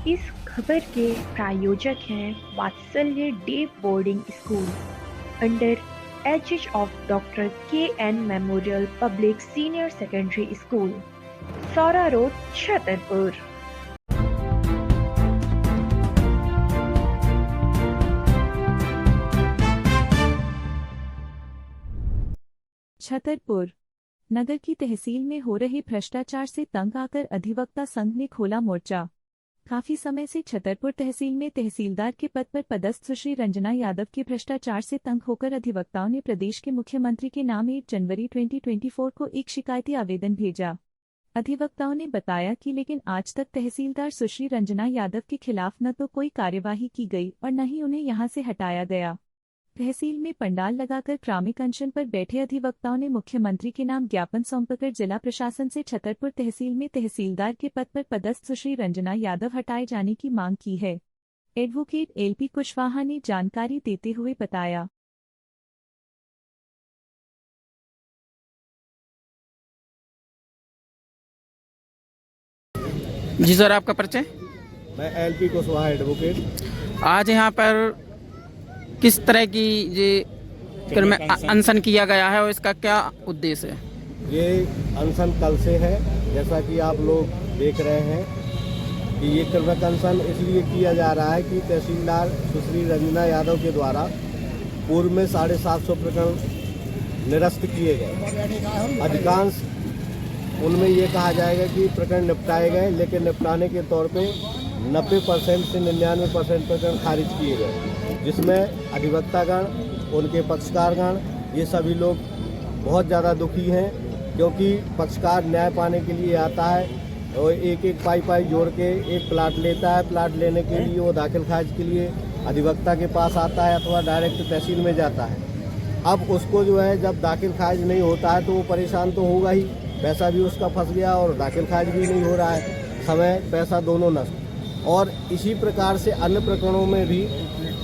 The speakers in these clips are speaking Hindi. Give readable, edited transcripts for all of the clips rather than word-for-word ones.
इस खबर के प्रायोजक हैं Vatsalya day boarding school under H of doctor K N memorial public senior secondary school, Saura road, Chhatarpur. Chhatarpur नगर की तहसील में हो रहे भ्रष्टाचार से तंग आकर अधिवक्ता संघ ने खोला मोर्चा। काफी समय से छतरपुर तहसील में तहसीलदार के पद पर पदस्थ सुश्री रंजना यादव के भ्रष्टाचार से तंग होकर अधिवक्ताओं ने प्रदेश के मुख्यमंत्री के नाम 1 जनवरी 2024 को एक शिकायती आवेदन भेजा। अधिवक्ताओं ने बताया कि लेकिन आज तक तहसीलदार सुश्री रंजना यादव के खिलाफ न तो कोई कार्यवाही की गई और न ही उन्हें यहां से हटाया गया। तहसील में पंडाल लगाकर क्रमिक अनशन पर बैठे अधिवक्ताओं ने मुख्यमंत्री के नाम ज्ञापन सौंपकर जिला प्रशासन से छतरपुर तहसील में तहसीलदार के पद पर पदस्थ सुश्री रंजना यादव हटाए जाने की मांग की है। एडवोकेट एलपी कुशवाहा ने जानकारी देते हुए बताया। जी सर, आपका परिचय? मैं एलपी कुशवाहा एडवोकेट। आज यहाँ पर किस तरह की ये अनशन किया गया है और इसका क्या उद्देश्य है? ये अनशन कल से है, जैसा कि आप लोग देख रहे हैं कि ये क्रमिक अनशन इसलिए किया जा रहा है कि तहसीलदार सुश्री रंजना यादव के द्वारा पूर्व में 750 प्रकरण निरस्त किए गए। अधिकांश उनमें ये कहा जाएगा कि प्रकरण निपटाए गए, लेकिन निपटाने के तौर पे 90% से 99% प्रकरण खारिज किए गए, जिसमें अधिवक्तागण, उनके पक्षकारगण, ये सभी लोग बहुत ज़्यादा दुखी हैं, क्योंकि पक्षकार न्याय पाने के लिए आता है और एक एक पाई जोड़ के एक प्लाट लेता है। प्लाट लेने के लिए वो दाखिल खारिज के लिए अधिवक्ता के पास आता है अथवा डायरेक्ट तहसील में जाता है। अब उसको जो है जब दाखिल खारिज नहीं होता है तो वो परेशान तो होगा ही, पैसा भी उसका फंस गया और दाखिल खारिज भी नहीं हो रहा है, समय पैसा दोनों नष्ट। और इसी प्रकार से अन्य प्रकरणों में भी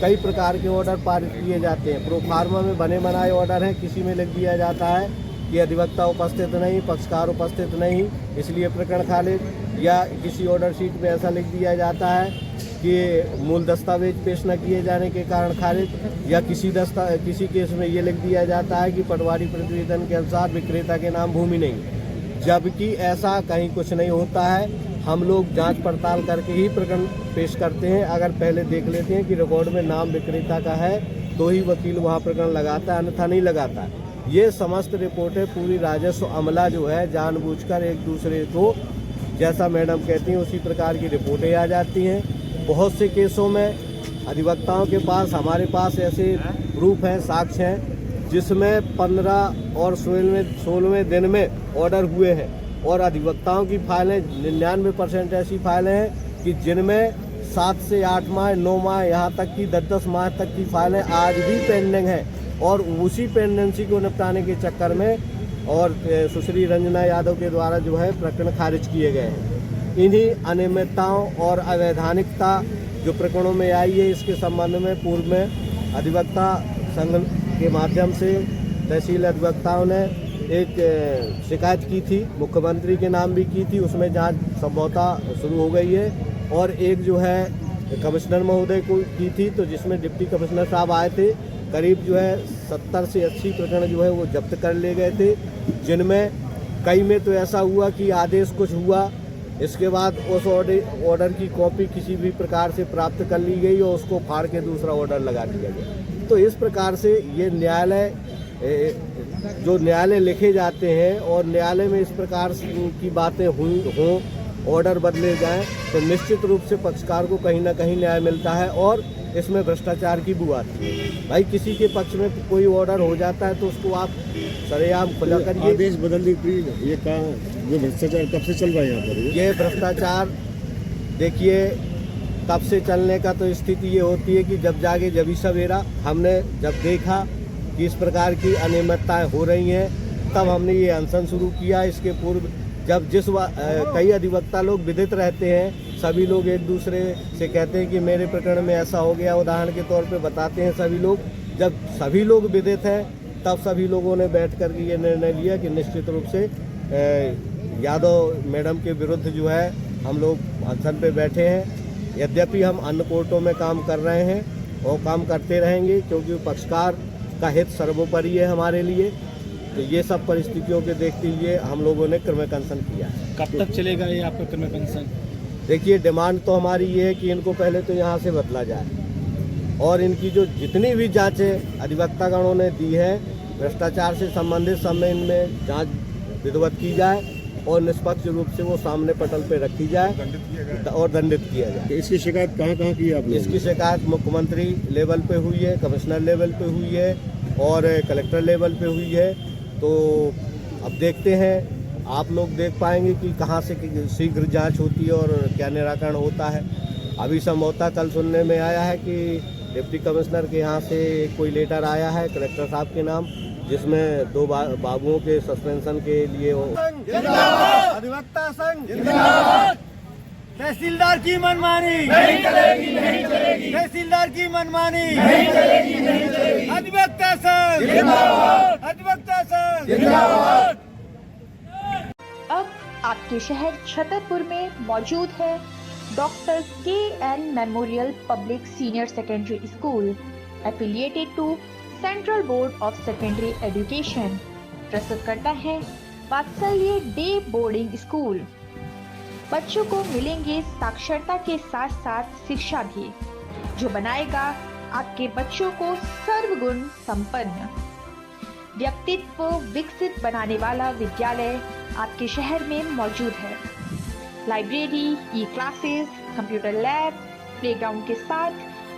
कई प्रकार के ऑर्डर पारित किए जाते हैं। प्रोफार्मा में बने बनाए ऑर्डर हैं, किसी में लिख दिया जाता है कि अधिवक्ता उपस्थित नहीं, पक्षकार उपस्थित नहीं, इसलिए प्रकरण खारिज, या किसी ऑर्डर शीट में ऐसा लिख दिया जाता है कि मूल दस्तावेज पेश न किए जाने के कारण खारिज, या किसी केस में ये लिख दिया जाता है कि पटवारी प्रतिवेदन के अनुसार विक्रेता के नाम भूमि नहीं, जबकि ऐसा कहीं कुछ नहीं होता है। हम लोग जांच पड़ताल करके ही प्रकरण पेश करते हैं। अगर पहले देख लेते हैं कि रिकॉर्ड में नाम विक्रेता का है तो ही वकील वहां प्रकरण लगाता है, अन्यथा नहीं लगाता है। ये समस्त रिपोर्टें पूरी राजस्व अमला जो है जानबूझकर एक दूसरे को, जैसा मैडम कहती हैं उसी प्रकार की रिपोर्टें आ जाती हैं। बहुत से केसों में अधिवक्ताओं के पास, हमारे पास ऐसे प्रूफ हैं, साक्ष्य हैं, जिसमें 15 और 16वें दिन में ऑर्डर हुए हैं, और अधिवक्ताओं की फाइलें 99% ऐसी फाइलें हैं कि जिनमें 7 से 8 माह, 9 माह, यहाँ तक कि 10-10 माह तक की फाइलें आज भी पेंडिंग हैं। और उसी पेंडेंसी को निपटाने के चक्कर में और सुश्री रंजना यादव के द्वारा जो है प्रकरण खारिज किए गए हैं। इन्हीं अनियमितताओं और अवैधानिकता जो प्रकरणों में आई है, इसके संबंध में पूर्व में अधिवक्ता संघ के माध्यम से तहसील अधिवक्ताओं ने एक शिकायत की थी, मुख्यमंत्री के नाम भी की थी, उसमें जांच संभवतः शुरू हो गई है। और एक जो है कमिश्नर महोदय को की थी, तो जिसमें डिप्टी कमिश्नर साहब आए थे, करीब जो है 70 से 80 प्रकरण जो है वो जब्त कर ले गए थे, जिनमें कई में तो ऐसा हुआ कि आदेश कुछ हुआ, इसके बाद उस ऑर्डर की कॉपी किसी भी प्रकार से प्राप्त कर ली गई और उसको फाड़ के दूसरा ऑर्डर लगा दिया गया। तो इस प्रकार से ये न्यायालय लिखे जाते हैं और न्यायालय में इस प्रकार की बातें हों, ऑर्डर बदले जाएं, तो निश्चित रूप से पक्षकार को कहीं ना कहीं न्याय मिलता है और इसमें भ्रष्टाचार की बू आती है। भाई किसी के पक्ष में कोई ऑर्डर हो जाता है तो उसको आप सरेआम खुला करिए। आदेश बदलने की ये कहा, जो भ्रष्टाचार कब से चल रहा है यहाँ पर? ये भ्रष्टाचार देखिए तब से चलने का तो स्थिति ये होती है कि जब जागे जब ही सवेरा। हमने जब देखा कि इस प्रकार की अनियमितताएं हो रही हैं, तब हमने ये अनशन शुरू किया। इसके पूर्व जब कई अधिवक्ता लोग विदित रहते हैं, सभी लोग एक दूसरे से कहते हैं कि मेरे प्रकरण में ऐसा हो गया, उदाहरण के तौर पे बताते हैं सभी लोग। जब सभी लोग विदित हैं, तब सभी लोगों ने बैठ कर ये निर्णय लिया कि निश्चित रूप से यादव मैडम के विरुद्ध जो है हम लोग अनशन पे बैठे हैं यद्यपि हम अन्य कोर्टों में काम कर रहे हैं और काम करते रहेंगे, क्योंकि पक्षकार का हित सर्वोपरि है हमारे लिए। तो ये सब परिस्थितियों के देखते हुए हम लोगों ने क्रमिक अनशन किया है। कब तक चलेगा ये आपका क्रमिक अनशन? देखिए, डिमांड तो हमारी ये है कि इनको पहले तो यहाँ से बदला जाए और इनकी जो जितनी भी जांचें अधिवक्तागणों ने दी है भ्रष्टाचार से संबंधित, सब में इनमें जांच विधिवत की जाए और निष्पक्ष रूप से वो सामने पटल पे रखी जाए और दंडित किया जाए। इसकी शिकायत कहाँ की है आपने? इसकी शिकायत मुख्यमंत्री लेवल पे हुई है, कमिश्नर लेवल पे हुई है और कलेक्टर लेवल पे हुई है। तो अब देखते हैं, आप लोग देख पाएंगे कि कहाँ से शीघ्र जांच होती है और क्या निराकरण होता है। अभी संभवतः कल सुनने में आया है कि डिप्टी कमिश्नर के यहाँ से कोई लेटर आया है कलेक्टर साहब के नाम, जिसमें 2 बाबुओं के सस्पेंशन के लिए अधिवक्ता संघ जिंदाबाद। तहसीलदार की मनमानी नहीं चलेगी, नहीं चलेगी। तहसीलदार की मनमानी नहीं चलेगी, नहीं चलेगी। अधिवक्ता संघ जिंदाबाद, अधिवक्ता संघ जिंदाबाद। अब आपके शहर छतरपुर में मौजूद है doctor K N. Memorial public senior secondary school, affiliated to central board of secondary education. प्रस्तुत करता है वात्सल्य डे बोर्डिंग स्कूल। बच्चों को मिलेंगे साक्षरता के साथ साथ शिक्षा भी, जो बनाएगा आपके बच्चों को सर्वगुण संपन्न। व्यक्तित्व विकसित बनाने वाला विद्यालय आपके शहर में मौजूद है। लाइब्रेरी, ई क्लासेस, कंप्यूटर लैब, प्लेग्राउंड के साथ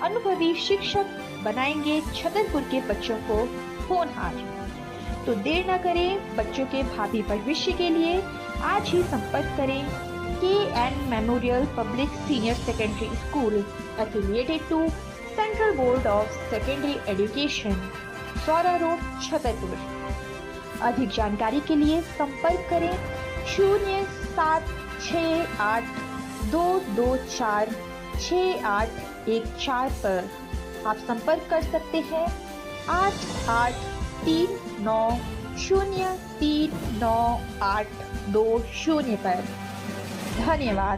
अनुभवी शिक्षक बनाएंगे छतरपुर के बच्चों को होनहार। तो देर न करें, बच्चों के भावी भविष्य के लिए आज ही संपर्क करें K N. Memorial public senior secondary school, affiliated to central board of secondary education, Saura road, Chhatarpur. अधिक जानकारी के लिए संपर्क करें 0768224681 पर। आप संपर्क कर सकते हैं 8839039820 पर। धन्यवाद।